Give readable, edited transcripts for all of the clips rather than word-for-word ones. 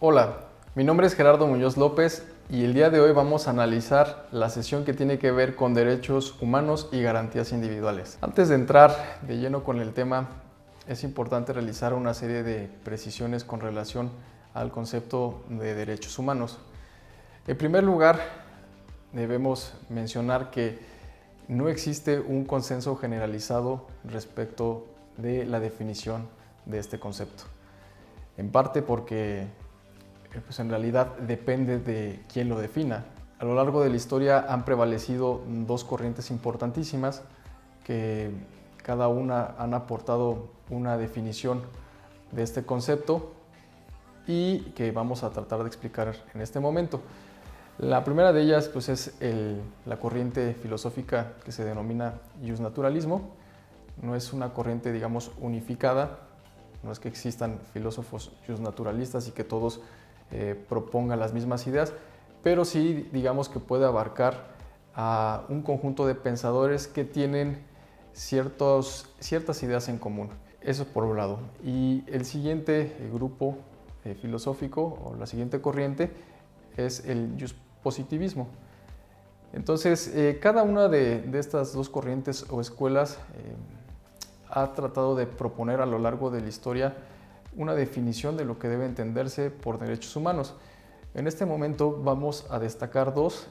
Hola, mi nombre es Gerardo Muñoz López y el día de hoy vamos a analizar la sesión que tiene que ver con derechos humanos y garantías individuales. Antes de entrar de lleno con el tema, es importante realizar una serie de precisiones con relación al concepto de derechos humanos. En primer lugar, debemos mencionar que no existe un consenso generalizado respecto de la definición de este concepto. En parte porque pues en realidad depende de quién lo defina. A lo largo de la historia han prevalecido dos corrientes importantísimas que cada una han aportado una definición de este concepto y que vamos a tratar de explicar en este momento. La primera de ellas pues, es la corriente filosófica que se denomina justnaturalismo. No es una corriente, digamos, unificada, no es que existan filósofos justnaturalistas y que todos propongan las mismas ideas, pero sí, digamos, que puede abarcar a un conjunto de pensadores que tienen ciertas ideas en común. Eso por un lado. Y el siguiente grupo filosófico o la siguiente corriente es el positivismo. Entonces, cada una de estas dos corrientes o escuelas ha tratado de proponer a lo largo de la historia una definición de lo que debe entenderse por derechos humanos. En este momento vamos a destacar dos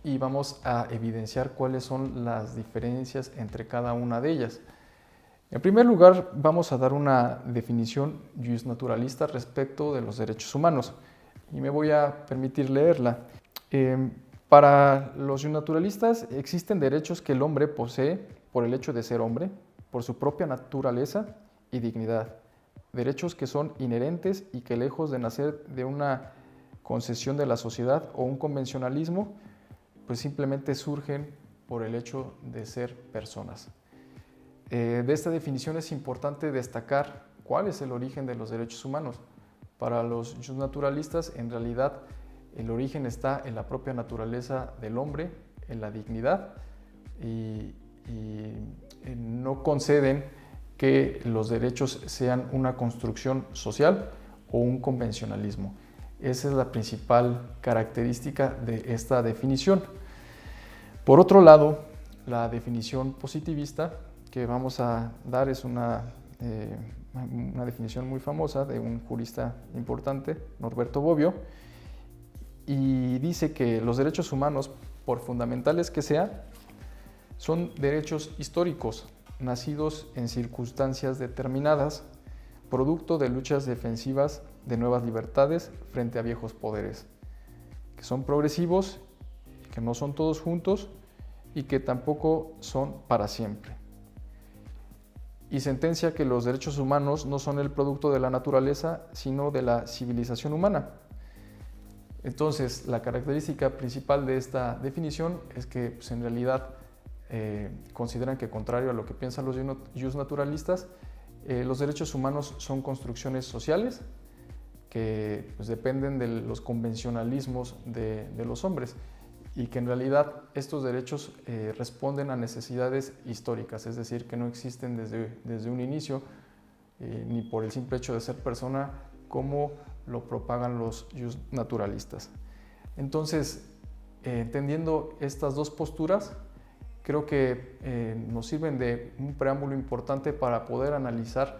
y vamos a evidenciar cuáles son las diferencias entre cada una de ellas. En primer lugar, vamos a dar una definición justnaturalista respecto de los derechos humanos y me voy a permitir leerla. Para los justnaturalistas existen derechos que el hombre posee por el hecho de ser hombre, por su propia naturaleza y dignidad. Derechos que son inherentes y que, lejos de nacer de una concesión de la sociedad o un convencionalismo, pues simplemente surgen por el hecho de ser personas. De esta definición es importante destacar cuál es el origen de los derechos humanos. Para los justnaturalistas, en realidad, el origen está en la propia naturaleza del hombre, en la dignidad, y no conceden que los derechos sean una construcción social o un convencionalismo. Esa es la principal característica de esta definición. Por otro lado, la definición positivista que vamos a dar es una definición muy famosa de un jurista importante, Norberto Bobbio, y dice que los derechos humanos, por fundamentales que sean, son derechos históricos, nacidos en circunstancias determinadas, producto de luchas defensivas de nuevas libertades frente a viejos poderes, que son progresivos, que no son todos juntos y que tampoco son para siempre. Y sentencia que los derechos humanos no son el producto de la naturaleza, sino de la civilización humana. Entonces, la característica principal de esta definición es que pues, en realidad consideran que, contrario a lo que piensan los justnaturalistas, los derechos humanos son construcciones sociales que pues, dependen de los convencionalismos de los hombres y que en realidad estos derechos responden a necesidades históricas, es decir, que no existen desde un inicio ni por el simple hecho de ser persona como lo propagan los justnaturalistas. Entonces, entendiendo estas dos posturas, creo que nos sirven de un preámbulo importante para poder analizar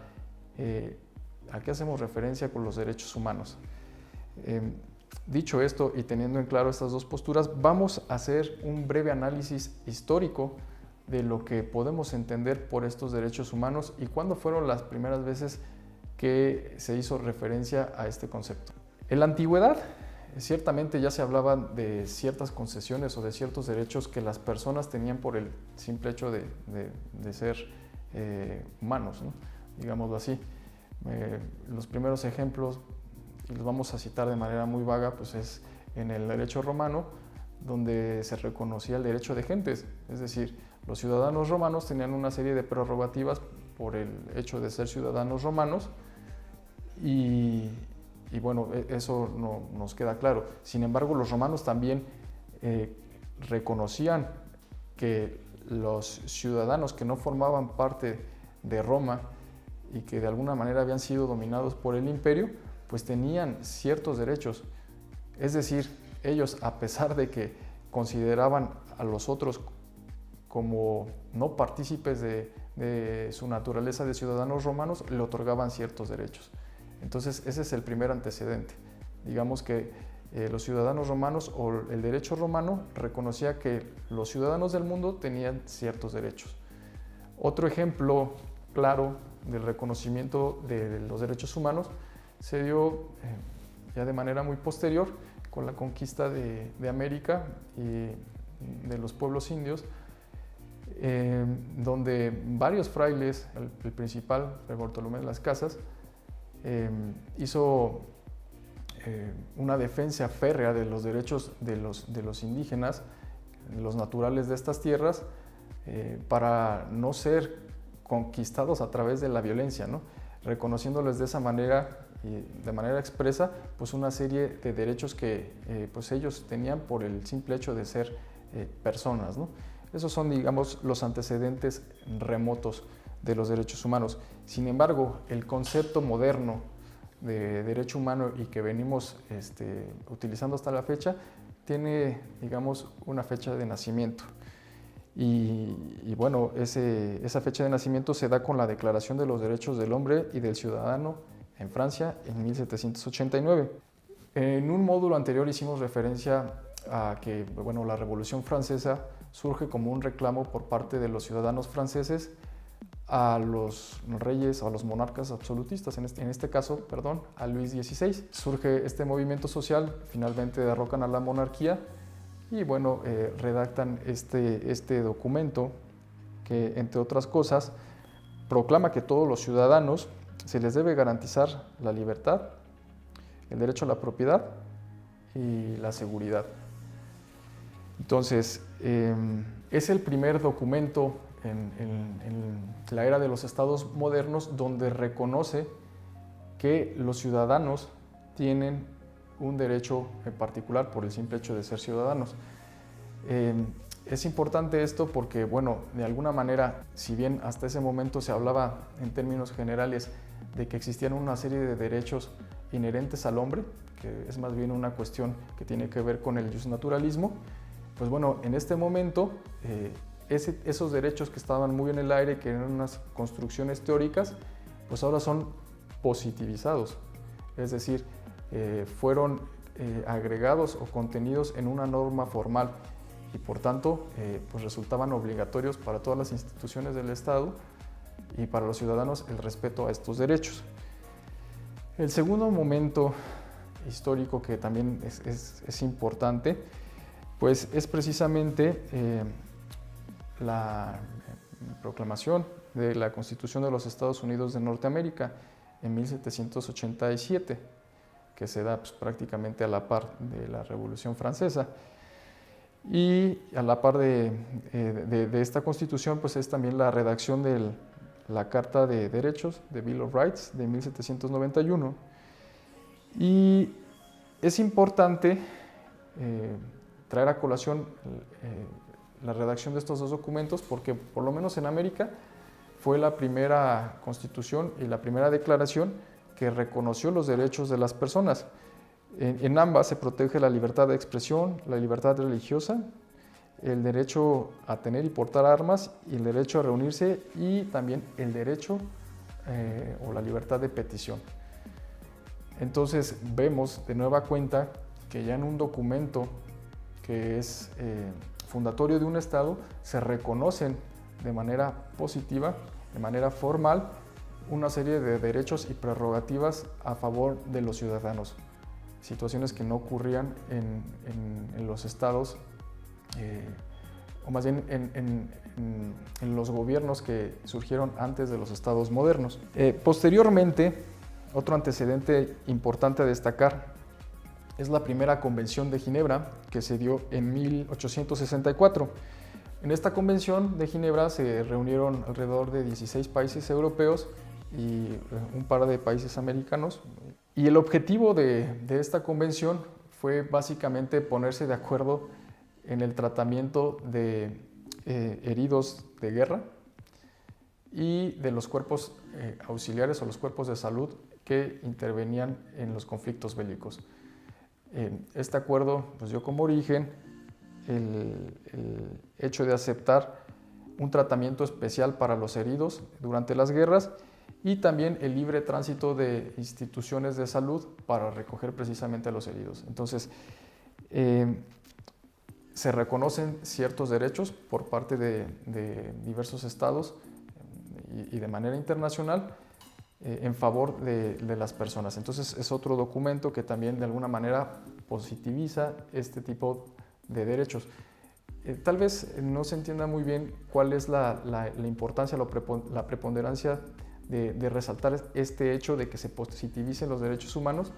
a qué hacemos referencia con los derechos humanos. Dicho esto y teniendo en claro estas dos posturas, vamos a hacer un breve análisis histórico de lo que podemos entender por estos derechos humanos y cuándo fueron las primeras veces que se hizo referencia a este concepto. En la antigüedad, ciertamente ya se hablaba de ciertas concesiones o de ciertos derechos que las personas tenían por el simple hecho de ser humanos, ¿no? Digámoslo así. Los primeros ejemplos, y los vamos a citar de manera muy vaga, pues es en el derecho romano, donde se reconocía el derecho de gentes, es decir, los ciudadanos romanos tenían una serie de prerrogativas por el hecho de ser ciudadanos romanos y bueno, eso no nos queda claro. Sin embargo, los romanos también reconocían que los ciudadanos que no formaban parte de Roma y que de alguna manera habían sido dominados por el imperio, pues tenían ciertos derechos. Es decir, ellos, a pesar de que consideraban a los otros como no partícipes de su naturaleza de ciudadanos romanos, le otorgaban ciertos derechos. Entonces, ese es el primer antecedente. Digamos que los ciudadanos romanos o el derecho romano reconocía que los ciudadanos del mundo tenían ciertos derechos. Otro ejemplo claro del reconocimiento de los derechos humanos se dio ya de manera muy posterior con la conquista de América y de los pueblos indios, donde varios frailes, el principal, Fray Bartolomé de las Casas, hizo una defensa férrea de los derechos de los indígenas, de los naturales de estas tierras, para no ser conquistados a través de la violencia, ¿no? Reconociéndoles de esa manera y de manera expresa pues una serie de derechos que pues ellos tenían por el simple hecho de ser personas, ¿no? Esos son, digamos, los antecedentes remotos de los derechos humanos. Sin embargo, el concepto moderno de derecho humano y que venimos utilizando hasta la fecha tiene, digamos, una fecha de nacimiento. Y bueno, esa fecha de nacimiento se da con la Declaración de los Derechos del Hombre y del Ciudadano en Francia en 1789. En un módulo anterior hicimos referencia a que, bueno, la Revolución Francesa surge como un reclamo por parte de los ciudadanos franceses a los reyes o a los monarcas absolutistas, en este caso, a Luis XVI. Surge este movimiento social, finalmente derrocan a la monarquía y bueno, redactan este documento que, entre otras cosas, proclama que todos los ciudadanos se les debe garantizar la libertad, el derecho a la propiedad y la seguridad. Entonces, es el primer documento en la era de los estados modernos donde reconoce que los ciudadanos tienen un derecho en particular por el simple hecho de ser ciudadanos. Es importante esto porque, bueno, de alguna manera, si bien hasta ese momento se hablaba en términos generales de que existían una serie de derechos inherentes al hombre, que es más bien una cuestión que tiene que ver con el justnaturalismo, pues bueno, en este momento esos derechos que estaban muy en el aire, que eran unas construcciones teóricas, pues ahora son positivizados, es decir, fueron agregados o contenidos en una norma formal y por tanto pues resultaban obligatorios para todas las instituciones del Estado y para los ciudadanos el respeto a estos derechos. El segundo momento histórico que también es importante, pues es precisamente la proclamación de la Constitución de los Estados Unidos de Norteamérica en 1787, que se da pues, prácticamente a la par de la Revolución Francesa. Y a la par de esta Constitución, pues es también la redacción de la Carta de Derechos, de Bill of Rights, de 1791. Y es importante traer a colación la redacción de estos dos documentos porque, por lo menos en América, fue la primera Constitución y la primera declaración que reconoció los derechos de las personas. En ambas se protege la libertad de expresión, la libertad religiosa, el derecho a tener y portar armas y el derecho a reunirse y también el derecho o la libertad de petición. Entonces vemos de nueva cuenta que ya en un documento que es fundatorio de un Estado se reconocen de manera positiva, de manera formal, una serie de derechos y prerrogativas a favor de los ciudadanos. Situaciones que no ocurrían en los estados, o más bien en los gobiernos que surgieron antes de los estados modernos. Posteriormente, otro antecedente importante a destacar es la primera Convención de Ginebra, que se dio en 1864. En esta Convención de Ginebra se reunieron alrededor de 16 países europeos y un par de países americanos. Y el objetivo de esta convención fue básicamente ponerse de acuerdo en el tratamiento de heridos de guerra y de los cuerpos auxiliares o los cuerpos de salud que intervenían en los conflictos bélicos. Este acuerdo pues, dio como origen el hecho de aceptar un tratamiento especial para los heridos durante las guerras y también el libre tránsito de instituciones de salud para recoger precisamente a los heridos. Entonces, se reconocen ciertos derechos por parte de diversos estados y de manera internacional en favor de las personas. Entonces, es otro documento que también de alguna manera positiviza este tipo de derechos. Tal vez no se entienda muy bien cuál es la importancia, la preponderancia de resaltar este hecho de que se positivicen los derechos humanos,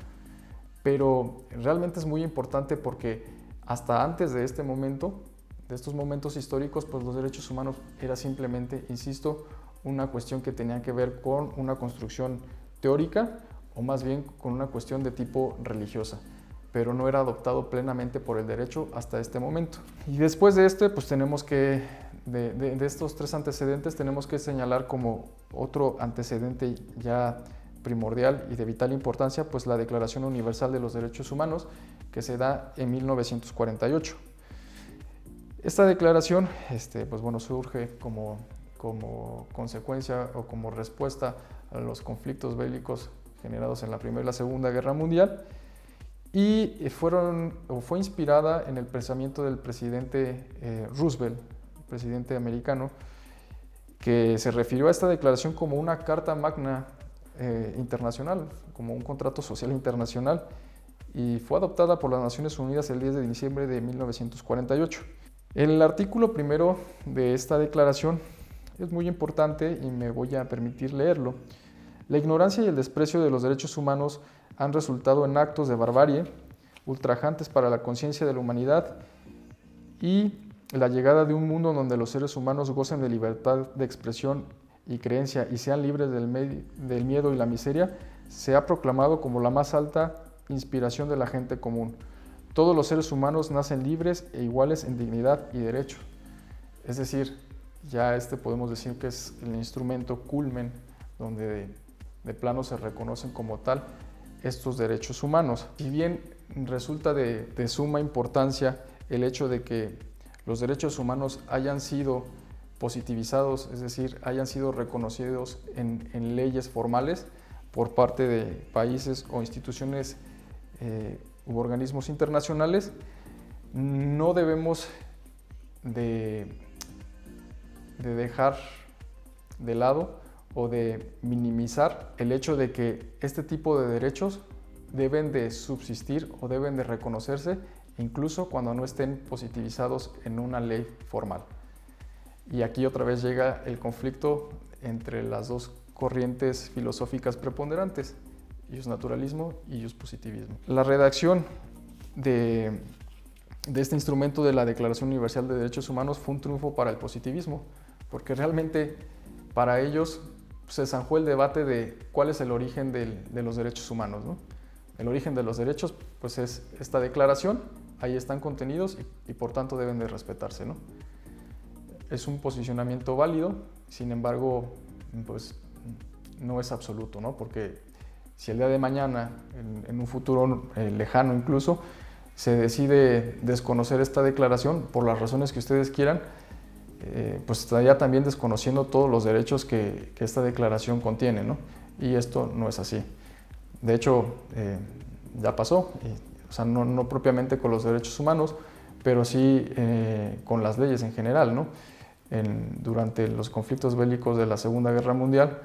pero realmente es muy importante porque hasta antes de este momento, de estos momentos históricos, pues los derechos humanos era simplemente, insisto, una cuestión que tenía que ver con una construcción teórica o más bien con una cuestión de tipo religiosa, pero no era adoptado plenamente por el derecho hasta este momento. Y después de pues tenemos que, de estos tres antecedentes, tenemos que señalar como otro antecedente ya primordial y de vital importancia, pues la Declaración Universal de los Derechos Humanos, que se da en 1948. Esta declaración, pues bueno, surge como consecuencia o como respuesta a los conflictos bélicos generados en la Primera y la Segunda Guerra Mundial, y fue inspirada en el pensamiento del presidente Roosevelt, presidente americano, que se refirió a esta declaración como una carta magna internacional, como un contrato social internacional, y fue adoptada por las Naciones Unidas el 10 de diciembre de 1948. El artículo primero de esta declaración es muy importante y me voy a permitir leerlo. La ignorancia y el desprecio de los derechos humanos han resultado en actos de barbarie, ultrajantes para la conciencia de la humanidad, y la llegada de un mundo donde los seres humanos gocen de libertad de expresión y creencia y sean libres del miedo y la miseria, se ha proclamado como la más alta inspiración de la gente común. Todos los seres humanos nacen libres e iguales en dignidad y derecho. Es decir, ya podemos decir que es el instrumento culmen donde de plano se reconocen como tal estos derechos humanos. Si bien resulta de suma importancia el hecho de que los derechos humanos hayan sido positivizados, es decir, hayan sido reconocidos en leyes formales por parte de países o instituciones u organismos internacionales, no debemos de dejar de lado o de minimizar el hecho de que este tipo de derechos deben de subsistir o deben de reconocerse incluso cuando no estén positivizados en una ley formal. Y aquí otra vez llega el conflicto entre las dos corrientes filosóficas preponderantes, ius naturalismo y ius positivismo. La redacción de este instrumento de la Declaración Universal de Derechos Humanos fue un triunfo para el positivismo, porque realmente para ellos se zanjó el debate de cuál es el origen de los derechos humanos, ¿no? El origen de los derechos pues es esta declaración, ahí están contenidos y por tanto deben de respetarse, ¿no? Es un posicionamiento válido, sin embargo, pues no es absoluto, ¿no? Porque si el día de mañana, en un futuro lejano incluso, se decide desconocer esta declaración por las razones que ustedes quieran, pues estaría también desconociendo todos los derechos que esta declaración contiene, ¿no? Y esto no es así. De hecho, ya pasó, o sea, no propiamente con los derechos humanos, pero sí con las leyes en general, ¿no? Durante los conflictos bélicos de la Segunda Guerra Mundial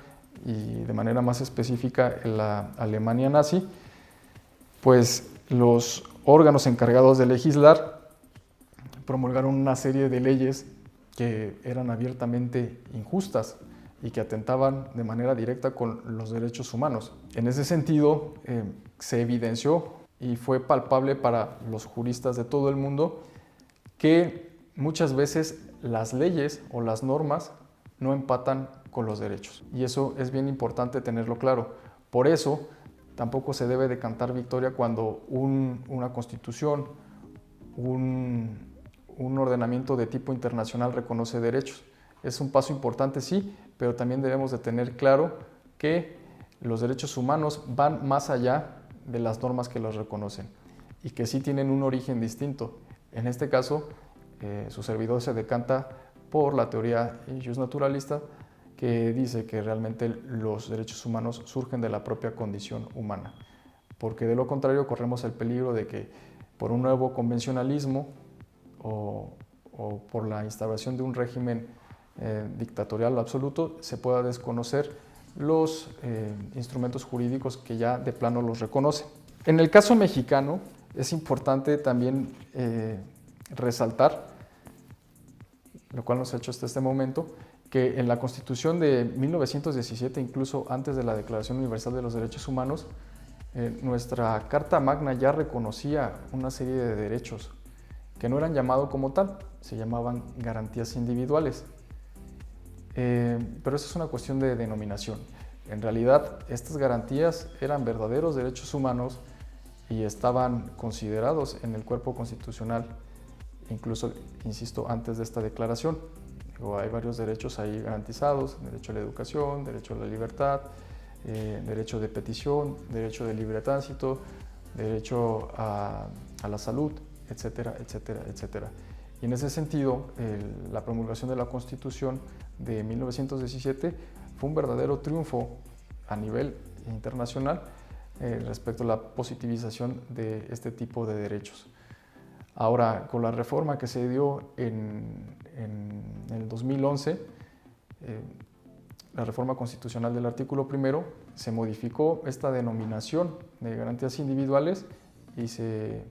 y de manera más específica en la Alemania nazi, pues los órganos encargados de legislar promulgaron una serie de leyes que eran abiertamente injustas y que atentaban de manera directa con los derechos humanos. En ese sentido, se evidenció y fue palpable para los juristas de todo el mundo que muchas veces las leyes o las normas no empatan con los derechos. Y eso es bien importante tenerlo claro. Por eso, tampoco se debe de cantar victoria cuando una constitución, un ordenamiento de tipo internacional reconoce derechos. Es un paso importante, sí, pero también debemos de tener claro que los derechos humanos van más allá de las normas que los reconocen y que sí tienen un origen distinto. En este caso, su servidor se decanta por la teoría justnaturalista, que dice que realmente los derechos humanos surgen de la propia condición humana, porque de lo contrario corremos el peligro de que por un nuevo convencionalismo o por la instauración de un régimen dictatorial absoluto se pueda desconocer los instrumentos jurídicos que ya de plano los reconocen. En el caso mexicano es importante también resaltar, lo cual nos ha hecho hasta este momento, que en la Constitución de 1917, incluso antes de la Declaración Universal de los Derechos Humanos, nuestra Carta Magna ya reconocía una serie de derechos que no eran llamados como tal, se llamaban garantías individuales. Pero eso es una cuestión de denominación. En realidad, estas garantías eran verdaderos derechos humanos y estaban considerados en el cuerpo constitucional, incluso, insisto, antes de esta declaración. Hay varios derechos ahí garantizados: derecho a la educación, derecho a la libertad, derecho de petición, derecho de libre tránsito, derecho a la salud, etcétera, etcétera, etcétera. Y en ese sentido, la promulgación de la Constitución de 1917 fue un verdadero triunfo a nivel internacional respecto a la positivización de este tipo de derechos. Ahora, con la reforma que se dio en el 2011, la reforma constitucional del artículo 1, se modificó esta denominación de garantías individuales y se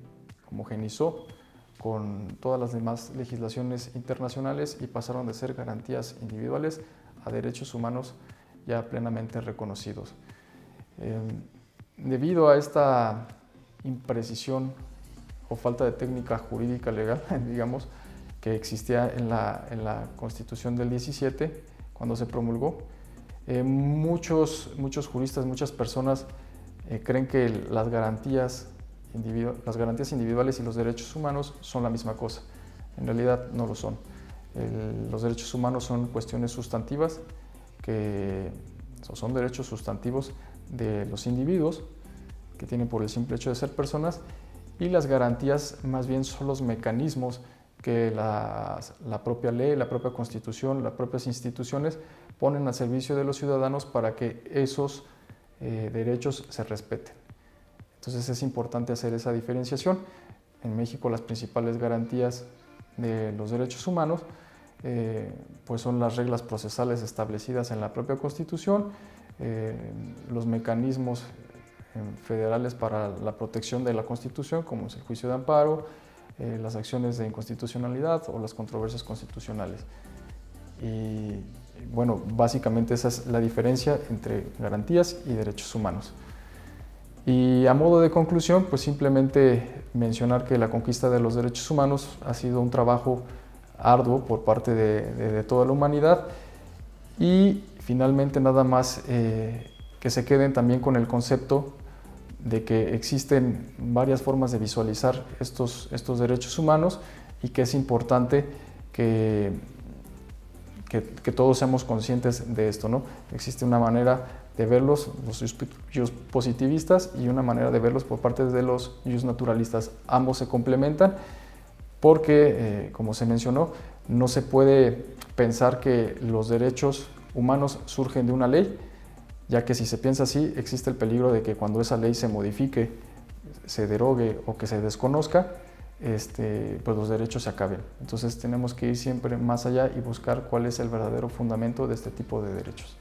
homogenizó con todas las demás legislaciones internacionales y pasaron de ser garantías individuales a derechos humanos ya plenamente reconocidos. Debido a esta imprecisión o falta de técnica jurídica legal, digamos, que existía en la Constitución del 17, cuando se promulgó, muchos juristas, muchas personas creen que las garantías individuales y los derechos humanos son la misma cosa. En realidad no lo son. Los derechos humanos son cuestiones sustantivas, que son derechos sustantivos de los individuos que tienen por el simple hecho de ser personas, y las garantías más bien son los mecanismos que la propia ley, la propia Constitución, las propias instituciones ponen al servicio de los ciudadanos para que esos derechos se respeten. Entonces es importante hacer esa diferenciación. En México las principales garantías de los derechos humanos pues son las reglas procesales establecidas en la propia Constitución, los mecanismos federales para la protección de la Constitución, como es el juicio de amparo, las acciones de inconstitucionalidad o las controversias constitucionales. Y bueno, básicamente esa es la diferencia entre garantías y derechos humanos. Y a modo de conclusión, pues simplemente mencionar que la conquista de los derechos humanos ha sido un trabajo arduo por parte de toda la humanidad, y finalmente nada más que se queden también con el concepto de que existen varias formas de visualizar estos derechos humanos y que es importante que todos seamos conscientes de esto, ¿no? Existe una manera de verlos, los positivistas, y una manera de verlos por parte de los justnaturalistas. Ambos se complementan porque, como se mencionó, no se puede pensar que los derechos humanos surgen de una ley, ya que si se piensa así, existe el peligro de que cuando esa ley se modifique, se derogue o que se desconozca, pues los derechos se acaben. Entonces tenemos que ir siempre más allá y buscar cuál es el verdadero fundamento de este tipo de derechos.